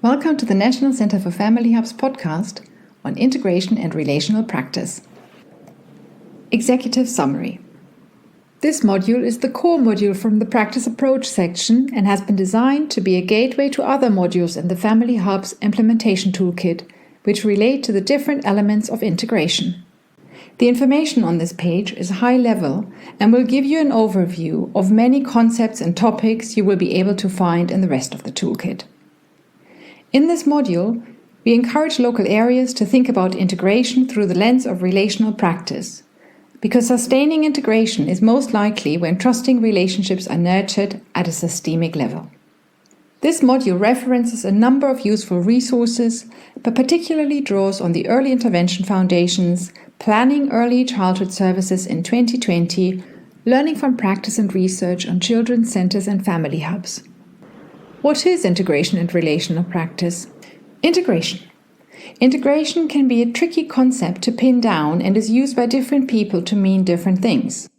Welcome to the National Center for Family Hub's podcast on integration and relational practice. Executive Summary. This module is the core module from the Practice Approach section and has been designed to be a gateway to other modules in the Family Hub's implementation toolkit, which relate to the different elements of integration. The information on this page is high level and will give you an overview of many concepts and topics you will be able to find in the rest of the toolkit. In this module, we encourage local areas to think about integration through the lens of relational practice, because sustaining integration is most likely when trusting relationships are nurtured at a systemic level. This module references a number of useful resources, but particularly draws on the Early Intervention Foundation's Planning Early Childhood Services in 2020, learning from practice and research on children's centers and family hubs. What is integration and relational practice? Integration. Integration can be a tricky concept to pin down and is used by different people to mean different things.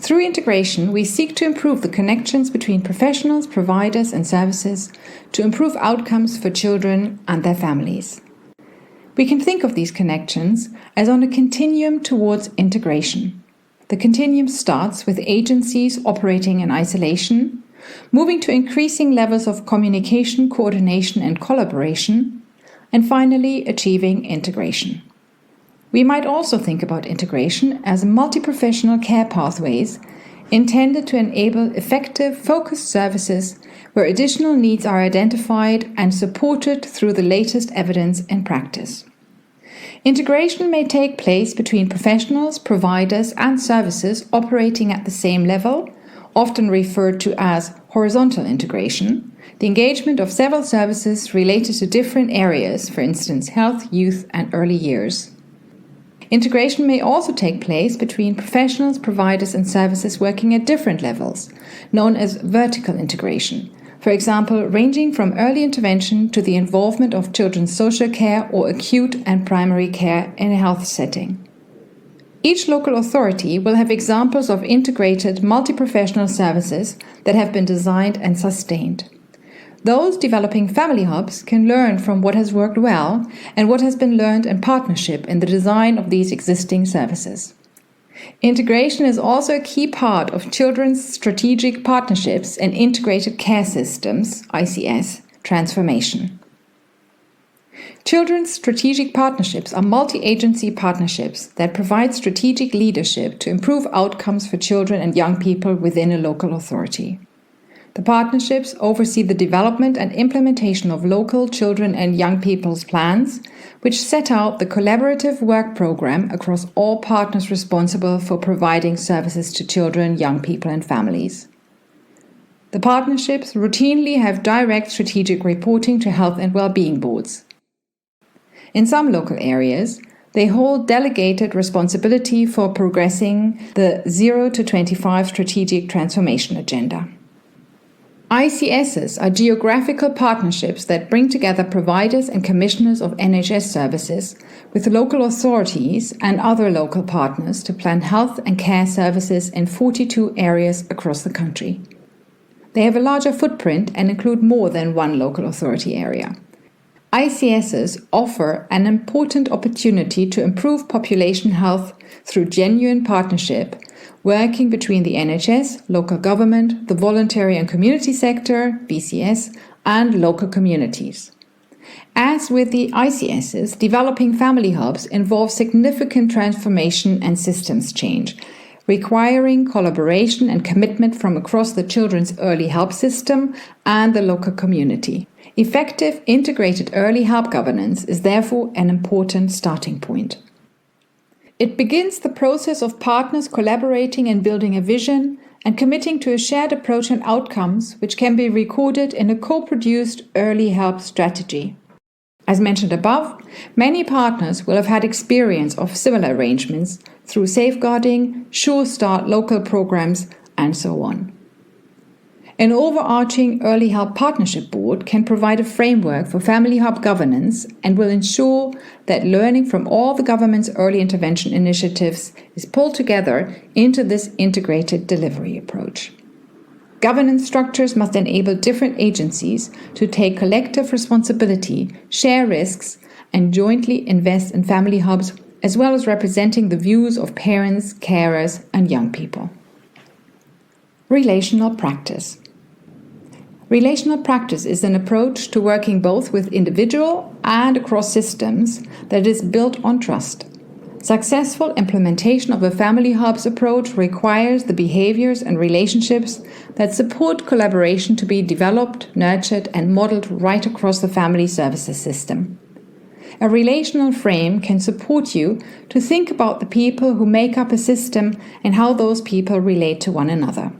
Through integration, we seek to improve the connections between professionals, providers, and services to improve outcomes for children and their families. We can think of these connections as on a continuum towards integration. The continuum starts with agencies operating in isolation, moving to increasing levels of communication, coordination, and collaboration, and finally achieving integration. We might also think about integration as multi-professional care pathways intended to enable effective, focused services where additional needs are identified and supported through the latest evidence and practice. Integration may take place between professionals, providers, and services operating at the same level, often referred to as horizontal integration, the engagement of several services related to different areas, for instance, health, youth, and early years. Integration may also take place between professionals, providers, and services working at different levels, known as vertical integration, for example, ranging from early intervention to the involvement of children's social care or acute and primary care in a health setting. Each local authority will have examples of integrated multi-professional services that have been designed and sustained. Those developing family hubs can learn from what has worked well and what has been learned in partnership in the design of these existing services. Integration is also a key part of children's strategic partnerships and integrated care systems, ICS, transformation. Children's strategic partnerships are multi-agency partnerships that provide strategic leadership to improve outcomes for children and young people within a local authority. The partnerships oversee the development and implementation of local children and young people's plans, which set out the collaborative work program across all partners responsible for providing services to children, young people, and families. The partnerships routinely have direct strategic reporting to health and well-being boards. In some local areas, they hold delegated responsibility for progressing the 0 to 25 strategic transformation agenda. ICSs are geographical partnerships that bring together providers and commissioners of NHS services with local authorities and other local partners to plan health and care services in 42 areas across the country. They have a larger footprint and include more than one local authority area. ICSs offer an important opportunity to improve population health through genuine partnership, working between the NHS, local government, the voluntary and community sector, BCS, and local communities. As with the ICSs, developing family hubs involve significant transformation and systems change, requiring collaboration and commitment from across the children's early help system and the local community. Effective integrated early help governance is therefore an important starting point. It begins the process of partners collaborating and building a vision and committing to a shared approach and outcomes which can be recorded in a co-produced early help strategy. As mentioned above, many partners will have had experience of similar arrangements through safeguarding, Sure Start local programs, and so on. An overarching Early Help Partnership Board can provide a framework for family hub governance and will ensure that learning from all the government's early intervention initiatives is pulled together into this integrated delivery approach. Governance structures must enable different agencies to take collective responsibility, share risks, and jointly invest in family hubs, as well as representing the views of parents, carers, and young people. Relational practice. Relational practice is an approach to working both with individual and across systems that is built on trust. Successful implementation of a family hubs approach requires the behaviors and relationships that support collaboration to be developed, nurtured, and modeled right across the family services system. A relational frame can support you to think about the people who make up a system and how those people relate to one another.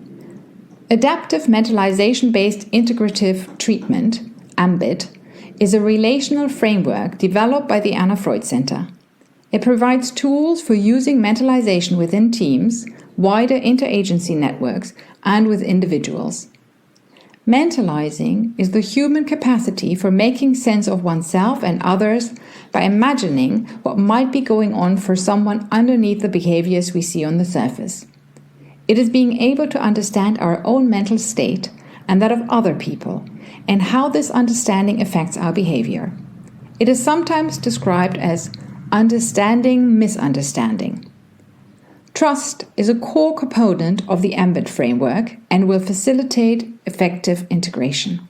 Adaptive mentalization-based integrative treatment, AMBIT, is a relational framework developed by the Anna Freud Center. It provides tools for using mentalization within teams, wider interagency networks, and with individuals. Mentalizing is the human capacity for making sense of oneself and others by imagining what might be going on for someone underneath the behaviors we see on the surface. It is being able to understand our own mental state and that of other people, and how this understanding affects our behavior. It is sometimes described as understanding misunderstanding. Trust is a core component of the AMBIT framework and will facilitate effective integration.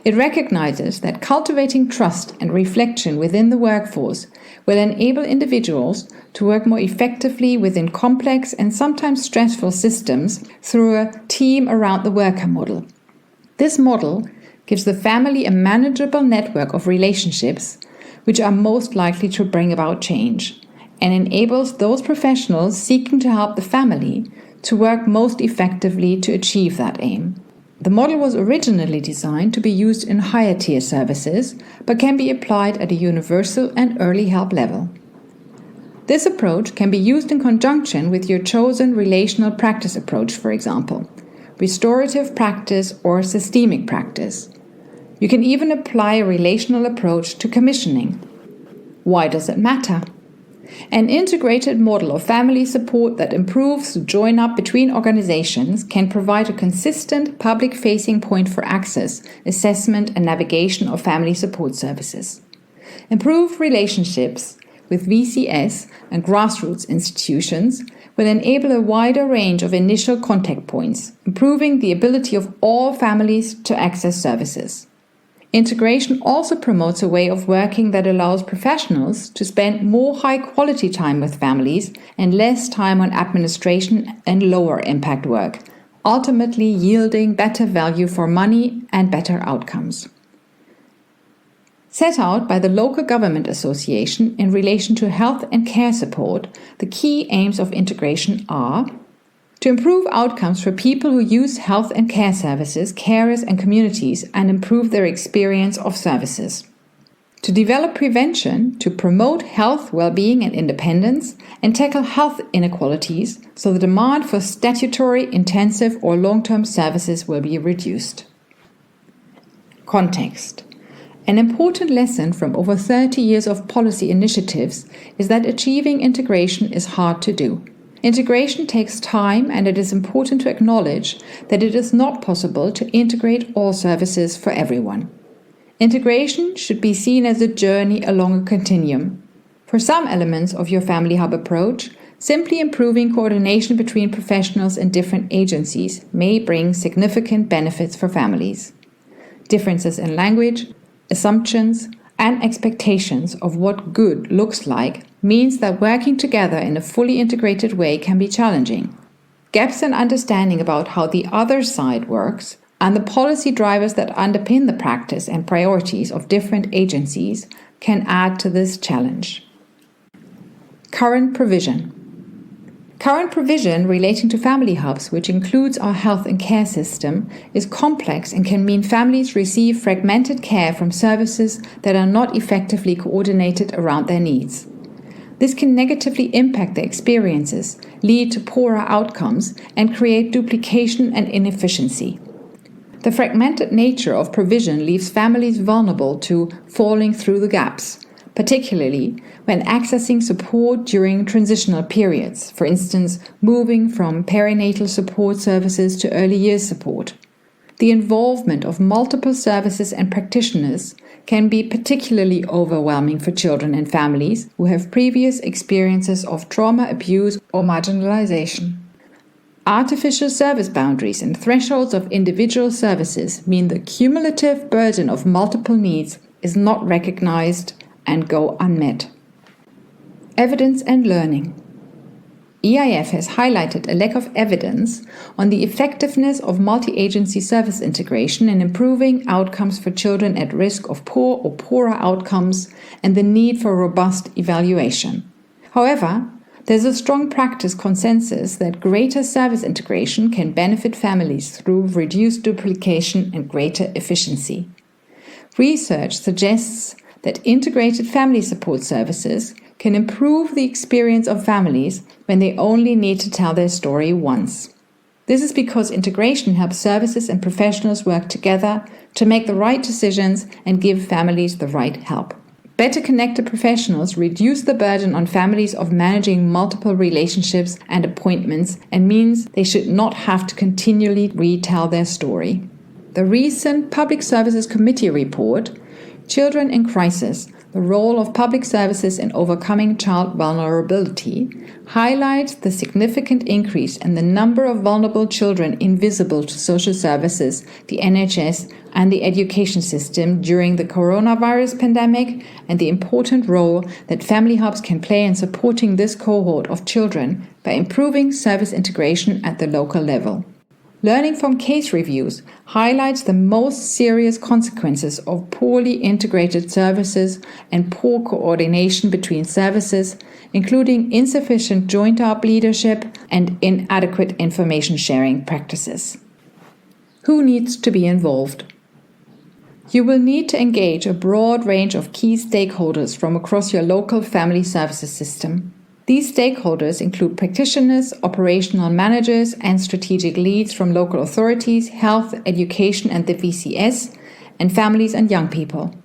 It recognizes that cultivating trust and reflection within the workforce will enable individuals to work more effectively within complex and sometimes stressful systems through a team around the worker model. This model gives the family a manageable network of relationships which are most likely to bring about change, and enables those professionals seeking to help the family to work most effectively to achieve that aim. The model was originally designed to be used in higher tier services, but can be applied at a universal and early help level. This approach can be used in conjunction with your chosen relational practice approach, for example, restorative practice or systemic practice. You can even apply a relational approach to commissioning. Why does it matter? An integrated model of family support that improves the join-up between organizations can provide a consistent public-facing point for access, assessment, and navigation of family support services. Improved relationships with VCS and grassroots institutions will enable a wider range of initial contact points, improving the ability of all families to access services. Integration also promotes a way of working that allows professionals to spend more high-quality time with families and less time on administration and lower-impact work, ultimately yielding better value for money and better outcomes. Set out by the Local Government Association in relation to health and care support, the key aims of integration are to improve outcomes for people who use health and care services, carers and communities, and improve their experience of services. To develop prevention, to promote health, well-being and independence, and tackle health inequalities so the demand for statutory, intensive or long-term services will be reduced. Context. An important lesson from over 30 years of policy initiatives is that achieving integration is hard to do. Integration takes time, and it is important to acknowledge that it is not possible to integrate all services for everyone. Integration should be seen as a journey along a continuum. For some elements of your family hub approach, simply improving coordination between professionals in different agencies may bring significant benefits for families. Differences in language, assumptions, and expectations of what good looks like means that working together in a fully integrated way can be challenging. Gaps in understanding about how the other side works and the policy drivers that underpin the practice and priorities of different agencies can add to this challenge. Current provision. Current provision relating to family hubs, which includes our health and care system, is complex and can mean families receive fragmented care from services that are not effectively coordinated around their needs. This can negatively impact their experiences, lead to poorer outcomes, and create duplication and inefficiency. The fragmented nature of provision leaves families vulnerable to falling through the gaps, particularly when accessing support during transitional periods, for instance, moving from perinatal support services to early years support. The involvement of multiple services and practitioners can be particularly overwhelming for children and families who have previous experiences of trauma, abuse, or marginalization. Artificial service boundaries and thresholds of individual services mean the cumulative burden of multiple needs is not recognized and go unmet. Evidence and learning. EIF has highlighted a lack of evidence on the effectiveness of multi-agency service integration in improving outcomes for children at risk of poor or poorer outcomes and the need for robust evaluation. However, there's a strong practice consensus that greater service integration can benefit families through reduced duplication and greater efficiency. Research suggests that integrated family support services can improve the experience of families when they only need to tell their story once. This is because integration helps services and professionals work together to make the right decisions and give families the right help. Better connected professionals reduce the burden on families of managing multiple relationships and appointments and means they should not have to continually retell their story. The recent Public Services Committee report, Children in Crisis, the role of public services in overcoming child vulnerability, highlights the significant increase in the number of vulnerable children invisible to social services, the NHS, and the education system during the coronavirus pandemic, and the important role that family hubs can play in supporting this cohort of children by improving service integration at the local level. Learning from case reviews highlights the most serious consequences of poorly integrated services and poor coordination between services, including insufficient joint-up leadership and inadequate information sharing practices. Who needs to be involved? You will need to engage a broad range of key stakeholders from across your local family services system. These stakeholders include practitioners, operational managers, and strategic leads from local authorities, health, education, and the VCS, and families and young people.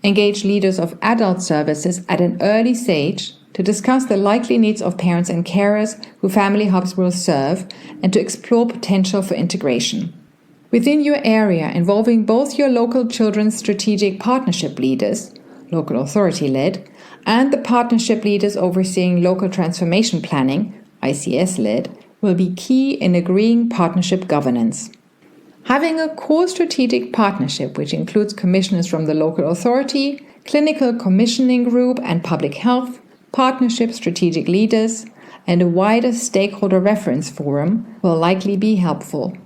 Engage leaders of adult services at an early stage to discuss the likely needs of parents and carers who family hubs will serve and to explore potential for integration. Within your area, involving both your local children's strategic partnership leaders, local authority-led, and the partnership leaders overseeing local transformation planning, ICS-led, will be key in agreeing partnership governance. Having a core strategic partnership, which includes commissioners from the local authority, clinical commissioning group and public health, partnership strategic leaders, and a wider stakeholder reference forum, will likely be helpful.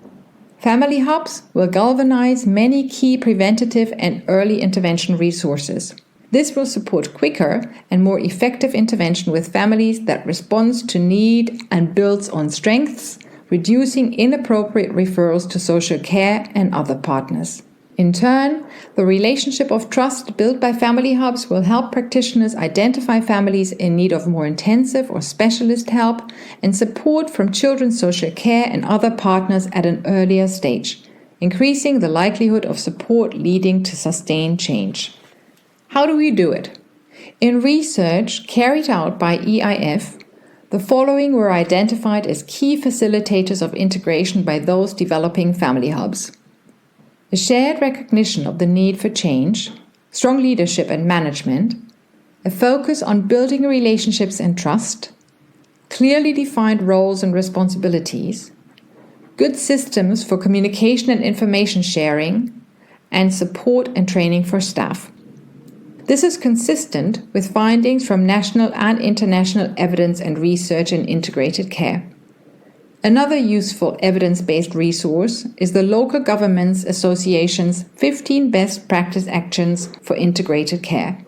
Family hubs will galvanize many key preventative and early intervention resources. This will support quicker and more effective intervention with families that responds to need and builds on strengths, reducing inappropriate referrals to social care and other partners. In turn, the relationship of trust built by family hubs will help practitioners identify families in need of more intensive or specialist help and support from children's social care and other partners at an earlier stage, increasing the likelihood of support leading to sustained change. How do we do it? In research carried out by EIF, the following were identified as key facilitators of integration by those developing family hubs: a shared recognition of the need for change, strong leadership and management, a focus on building relationships and trust, clearly defined roles and responsibilities, good systems for communication and information sharing, and support and training for staff. This is consistent with findings from national and international evidence and research in integrated care. Another useful evidence-based resource is the Local Governments Association's 15 Best Practice Actions for Integrated Care.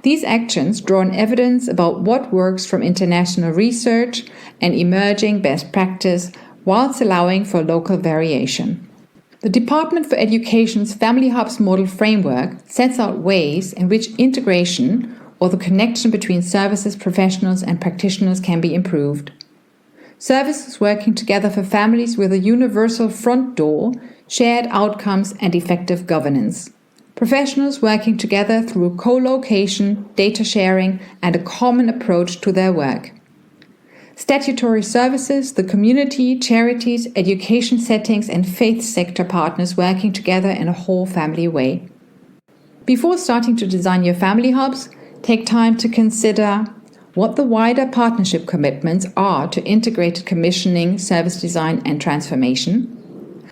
These actions draw on evidence about what works from international research and emerging best practice, whilst allowing for local variation. The Department for Education's Family Hubs Model Framework sets out ways in which integration, or the connection between services, professionals, and practitioners, can be improved. Services working together for families with a universal front door, shared outcomes, and effective governance. Professionals working together through co-location, data sharing, and a common approach to their work. statutory services, the community, charities, education settings, and faith sector partners working together in a whole family way. Before starting to design your family hubs, take time to consider what the wider partnership commitments are to integrated commissioning, service design, and transformation,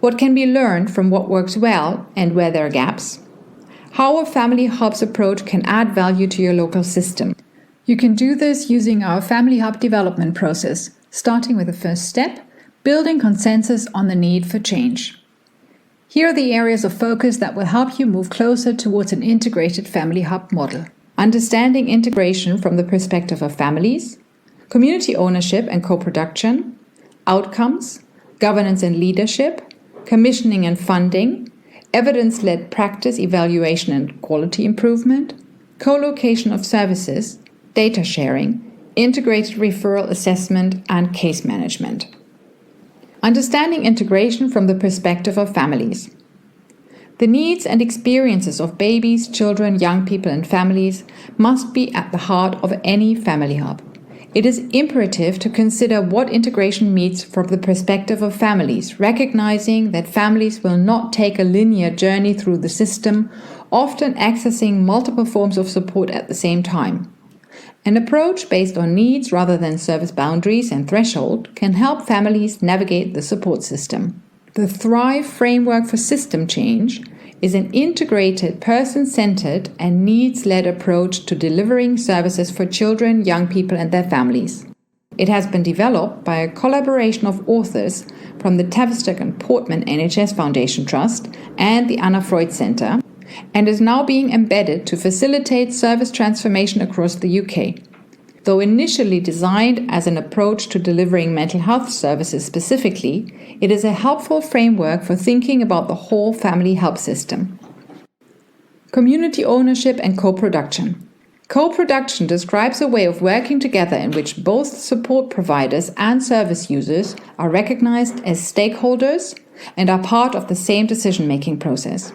what can be learned from what works well and where there are gaps, how a family hubs approach can add value to your local system. You can do this using our family hub development process, starting with the first step, building consensus on the need for change. Here are the areas of focus that will help you move closer towards an integrated family hub model. Understanding integration from the perspective of families, community ownership and co-production, outcomes, governance and leadership, commissioning and funding, evidence-led practice evaluation and quality improvement, co-location of services, data sharing, integrated referral assessment, and case management. Understanding integration from the perspective of families. The needs and experiences of babies, children, young people, and families must be at the heart of any family hub. It is imperative to consider what integration means from the perspective of families, recognizing that families will not take a linear journey through the system, often accessing multiple forms of support at the same time. An approach based on needs rather than service boundaries and threshold can help families navigate the support system. The Thrive framework for system change is an integrated, person-centered and needs-led approach to delivering services for children, young people and their families. It has been developed by a collaboration of authors from the Tavistock and Portman NHS Foundation Trust and the Anna Freud Centre, and is now being embedded to facilitate service transformation across the UK. Though initially designed as an approach to delivering mental health services specifically, it is a helpful framework for thinking about the whole family help system. Community ownership and co-production. Co-production describes a way of working together in which both support providers and service users are recognized as stakeholders and are part of the same decision-making process.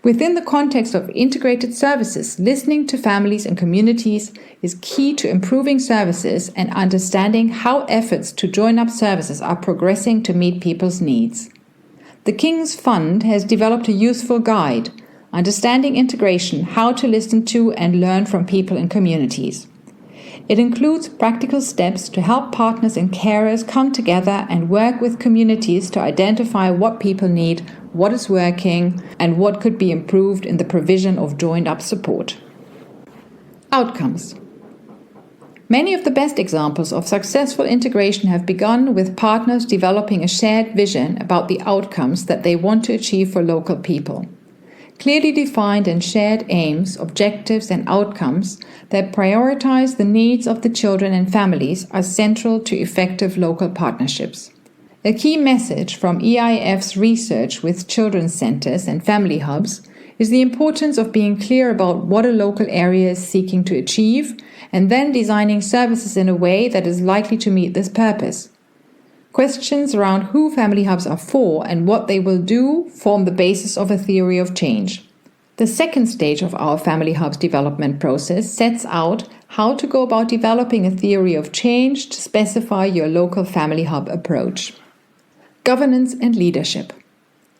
Within the context of integrated services, listening to families and communities is key to improving services and understanding how efforts to join up services are progressing to meet people's needs. The King's Fund has developed a useful guide, Understanding Integration, How to Listen to and Learn from People and Communities. It includes practical steps to help partners and carers come together and work with communities to identify what people need, what is working, and what could be improved in the provision of joined-up support. Outcomes. Many of the best examples of successful integration have begun with partners developing a shared vision about the outcomes that they want to achieve for local people. Clearly defined and shared aims, objectives, and outcomes that prioritize the needs of the children and families are central to effective local partnerships. A key message from EIF's research with children's centres and family hubs is the importance of being clear about what a local area is seeking to achieve and then designing services in a way that is likely to meet this purpose. Questions around who family hubs are for and what they will do form the basis of a theory of change. The second stage of our family hubs development process sets out how to go about developing a theory of change to specify your local family hub approach. Governance and leadership.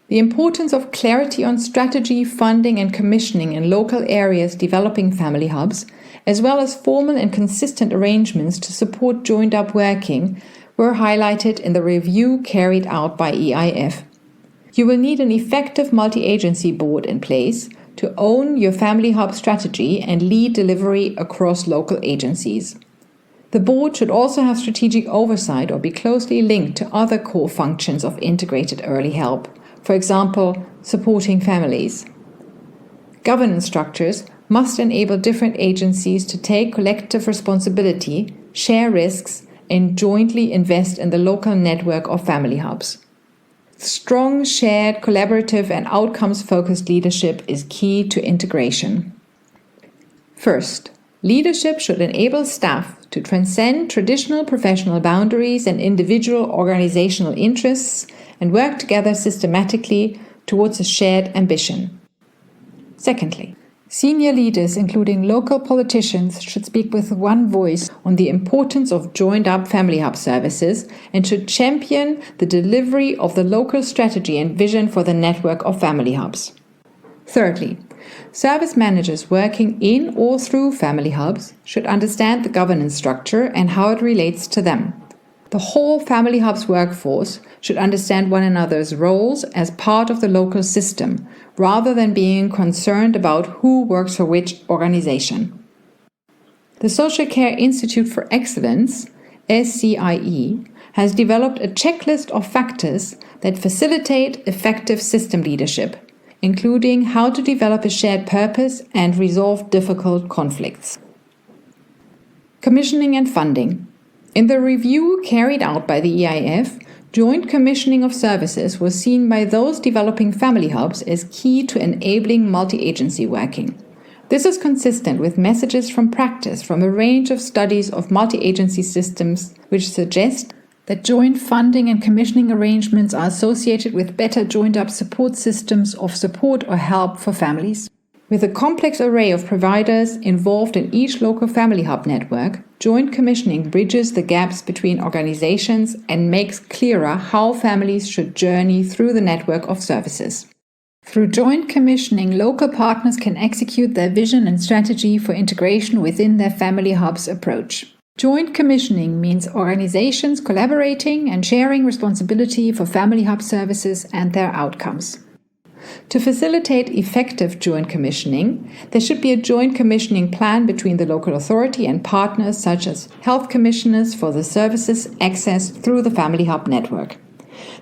The importance of clarity on strategy, funding and commissioning in local areas developing family hubs, as well as formal and consistent arrangements to support joined-up working, were highlighted in the review carried out by EIF. You will need an effective multi-agency board in place to own your family hub strategy and lead delivery across local agencies. The board should also have strategic oversight or be closely linked to other core functions of integrated early help, for example, supporting families. Governance structures must enable different agencies to take collective responsibility, share risks, and jointly invest in the local network of family hubs. Strong, shared, collaborative, and outcomes-focused leadership is key to integration. First, leadership should enable staff to transcend traditional professional boundaries and individual organizational interests and work together systematically towards a shared ambition. Secondly, senior leaders, including local politicians, should speak with one voice on the importance of joined-up Family Hub services and should champion the delivery of the local strategy and vision for the network of Family Hubs. Thirdly, service managers working in or through Family Hubs should understand the governance structure and how it relates to them. The whole Family Hubs workforce should understand one another's roles as part of the local system, rather than being concerned about who works for which organization. The Social Care Institute for Excellence, SCIE, has developed a checklist of factors that facilitate effective system leadership, including how to develop a shared purpose and resolve difficult conflicts. Commissioning and funding. In the review carried out by the EIF, joint commissioning of services was seen by those developing Family Hubs as key to enabling multi-agency working. This is consistent with messages from practice from a range of studies of multi-agency systems which suggest that joint funding and commissioning arrangements are associated with better joined-up support systems of support or help for families. With a complex array of providers involved in each local Family Hub network, joint commissioning bridges the gaps between organizations and makes clearer how families should journey through the network of services. Through joint commissioning, local partners can execute their vision and strategy for integration within their Family Hubs approach. Joint commissioning means organizations collaborating and sharing responsibility for Family Hub services and their outcomes. To facilitate effective joint commissioning, there should be a joint commissioning plan between the local authority and partners such as health commissioners for the services accessed through the Family Hub network.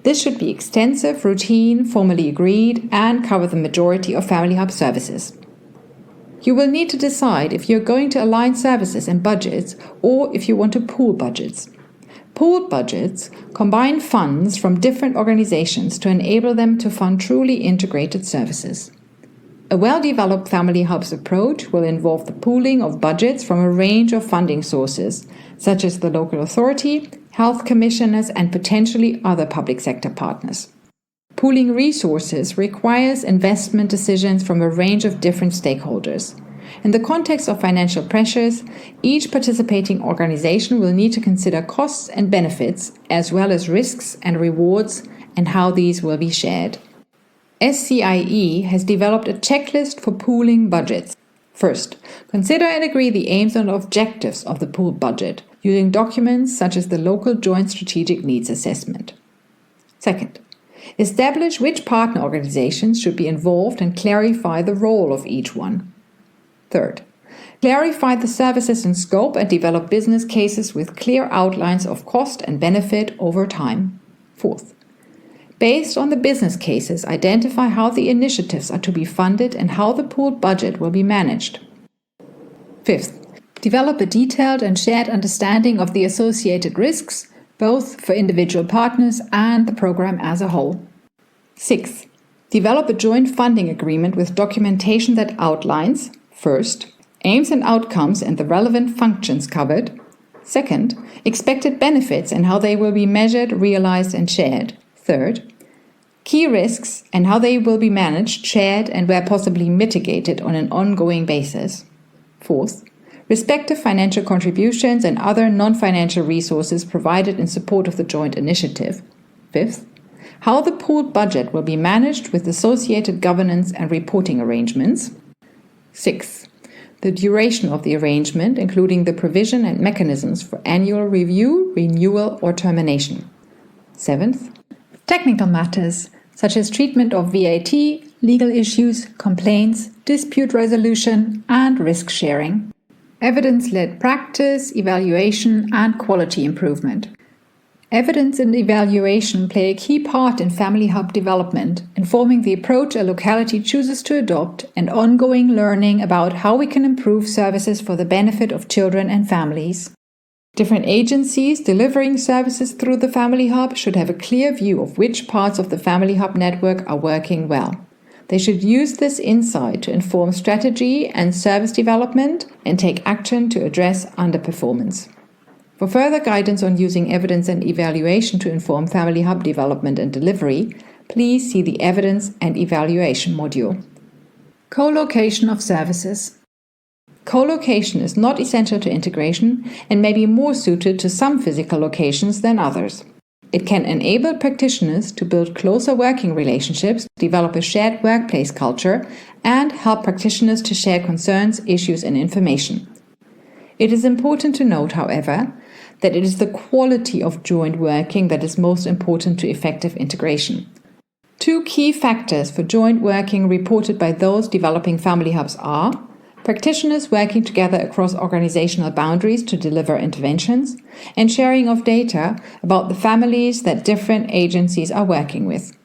This should be extensive, routine, formally agreed, and cover the majority of Family Hub services. You will need to decide if you're going to align services and budgets or if you want to pool budgets. Pooled budgets combine funds from different organizations to enable them to fund truly integrated services. A well-developed Family Hubs approach will involve the pooling of budgets from a range of funding sources, such as the local authority, health commissioners, and potentially other public sector partners. Pooling resources requires investment decisions from a range of different stakeholders. In the context of financial pressures, each participating organization will need to consider costs and benefits, as well as risks and rewards, and how these will be shared. SCIE has developed a checklist for pooling budgets. First, consider and agree the aims and objectives of the pooled budget, using documents such as the Local Joint Strategic Needs Assessment. Second, establish which partner organizations should be involved and clarify the role of each one. Third, clarify the services and scope and develop business cases with clear outlines of cost and benefit over time. Fourth, based on the business cases, identify how the initiatives are to be funded and how the pooled budget will be managed. Fifth, develop a detailed and shared understanding of the associated risks, both for individual partners and the program as a whole. Sixth, develop a joint funding agreement with documentation that outlines, first, aims and outcomes and the relevant functions covered. Second, expected benefits and how they will be measured, realized, and shared. Third, key risks and how they will be managed, shared, and where possibly mitigated on an ongoing basis. Fourth, respective financial contributions and other non-financial resources provided in support of the joint initiative. Fifth, how the pooled budget will be managed with associated governance and reporting arrangements. Sixth, the duration of the arrangement, including the provision and mechanisms for annual review, renewal, or termination. Seventh, technical matters such as treatment of VAT, legal issues, complaints, dispute resolution, and risk sharing. Evidence-led practice, evaluation, and quality improvement. Evidence and evaluation play a key part in Family Hub development, informing the approach a locality chooses to adopt and ongoing learning about how we can improve services for the benefit of children and families. Different agencies delivering services through the Family Hub should have a clear view of which parts of the Family Hub network are working well. They should use this insight to inform strategy and service development and take action to address underperformance. For further guidance on using evidence and evaluation to inform Family Hub development and delivery, please see the Evidence and Evaluation module. Co-location of services. Co-location is not essential to integration and may be more suited to some physical locations than others. It can enable practitioners to build closer working relationships, develop a shared workplace culture, and help practitioners to share concerns, issues, and information. It is important to note, however, that it is the quality of joint working that is most important to effective integration. Two key factors for joint working reported by those developing family hubs are practitioners working together across organizational boundaries to deliver interventions, and sharing of data about the families that different agencies are working with.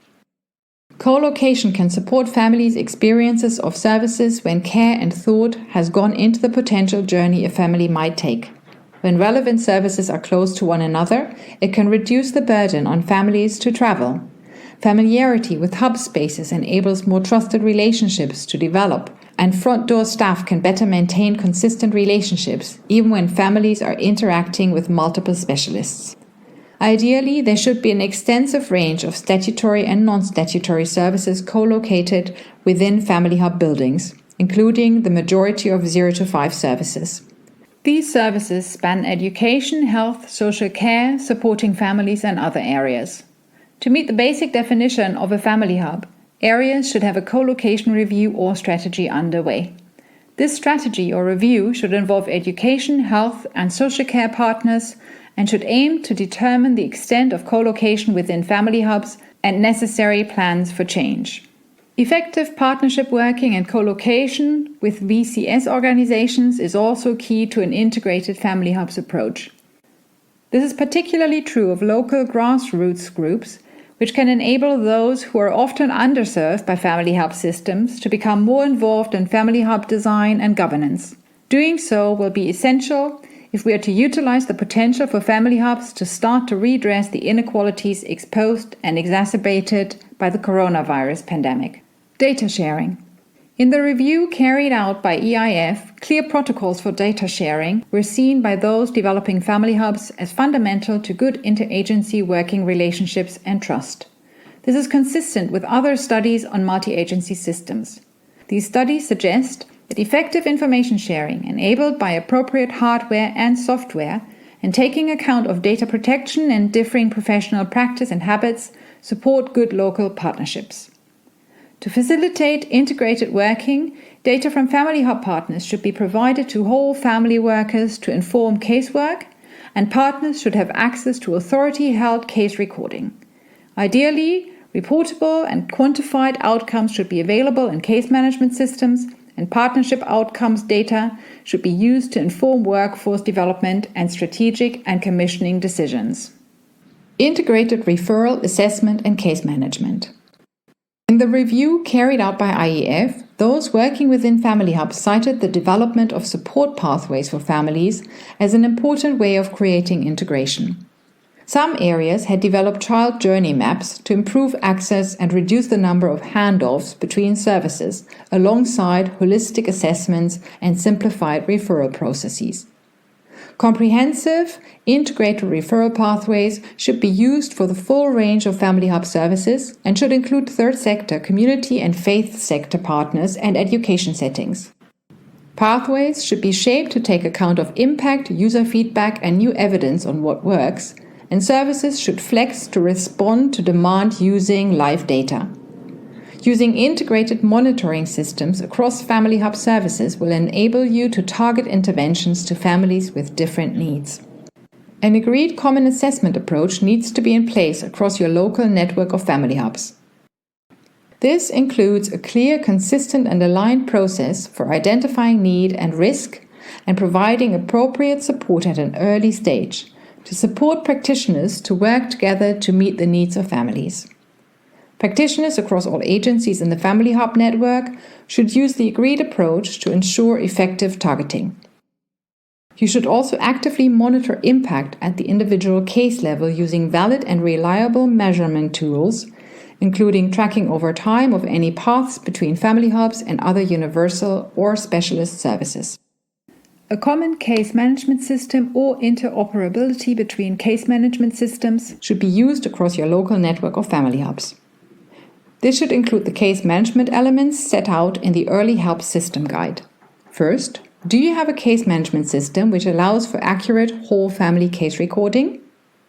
Co-location can support families' experiences of services when care and thought has gone into the potential journey a family might take. When relevant services are close to one another, it can reduce the burden on families to travel. Familiarity with hub spaces enables more trusted relationships to develop, and front door staff can better maintain consistent relationships, even when families are interacting with multiple specialists. Ideally, there should be an extensive range of statutory and non-statutory services co-located within family hub buildings, including the majority of 0 to 5 services. These services span education, health, social care, supporting families, and other areas. To meet the basic definition of a family hub, areas should have a co-location review or strategy underway. This strategy or review should involve education, health, and social care partners and should aim to determine the extent of co-location within family hubs and necessary plans for change. Effective partnership working and co-location with VCS organizations is also key to an integrated family hubs approach. This is particularly true of local grassroots groups, which can enable those who are often underserved by family hub systems to become more involved in family hub design and governance. Doing so will be essential if we are to utilize the potential for family hubs to start to redress the inequalities exposed and exacerbated by the coronavirus pandemic. Data sharing. In the review carried out by EIF, clear protocols for data sharing were seen by those developing family hubs as fundamental to good interagency working relationships and trust. This is consistent with other studies on multi-agency systems. These studies suggest that effective information sharing, enabled by appropriate hardware and software, and taking account of data protection and differing professional practice and habits, support good local partnerships. To facilitate integrated working, data from family hub partners should be provided to whole family workers to inform casework, and partners should have access to authority-held case recording. Ideally, reportable and quantified outcomes should be available in case management systems, and partnership outcomes data should be used to inform workforce development and strategic and commissioning decisions. Integrated referral, assessment, and case management. In the review carried out by IEF, those working within family hubs cited the development of support pathways for families as an important way of creating integration. Some areas had developed child journey maps to improve access and reduce the number of handoffs between services, alongside holistic assessments and simplified referral processes. Comprehensive, integrated referral pathways should be used for the full range of family hub services and should include third sector, community and faith sector partners and education settings. Pathways should be shaped to take account of impact, user feedback and new evidence on what works, and services should flex to respond to demand using live data. Using integrated monitoring systems across family hub services will enable you to target interventions to families with different needs. An agreed common assessment approach needs to be in place across your local network of family hubs. This includes a clear, consistent and aligned process for identifying need and risk and providing appropriate support at an early stage to support practitioners to work together to meet the needs of families. Practitioners across all agencies in the Family Hub network should use the agreed approach to ensure effective targeting. You should also actively monitor impact at the individual case level using valid and reliable measurement tools, including tracking over time of any paths between family hubs and other universal or specialist services. A common case management system or interoperability between case management systems should be used across your local network of family hubs. This should include the case management elements set out in the Early Help System Guide. First, Do you have a case management system which allows for accurate whole family case recording?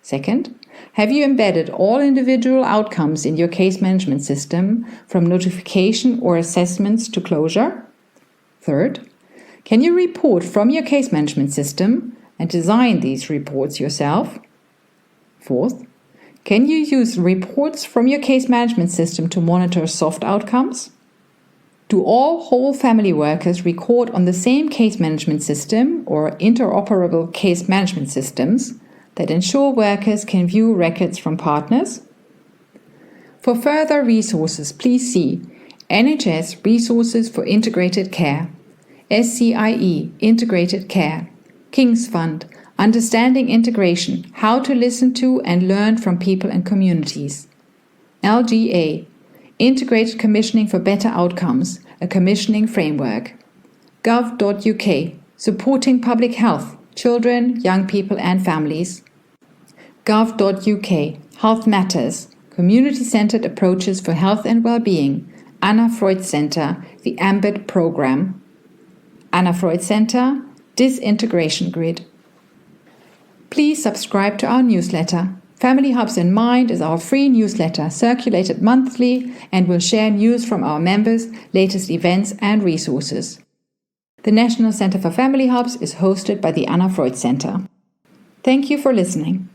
Second, have you embedded all individual outcomes in your case management system, from notification or assessments to closure? Third, can you report from your case management system and design these reports yourself? Fourth, can you use reports from your case management system to monitor soft outcomes? Do all whole family workers record on the same case management system or interoperable case management systems that ensure workers can view records from partners? For further resources, please see NHS Resources for Integrated Care, SCIE Integrated Care, King's Fund, Understanding Integration, How to Listen to and Learn from People and Communities, LGA, Integrated Commissioning for Better Outcomes, a commissioning framework, gov.uk, Supporting Public Health, Children, Young People and Families, gov.uk, Health Matters, Community-Centered Approaches for Health and Wellbeing, Anna Freud Center, the AMBIT Program, Anna Freud Center, Disintegration Grid. Please subscribe to our newsletter. Family Hubs in Mind is our free newsletter circulated monthly and will share news from our members, latest events and resources. The National Center for Family Hubs is hosted by the Anna Freud Center. Thank you for listening.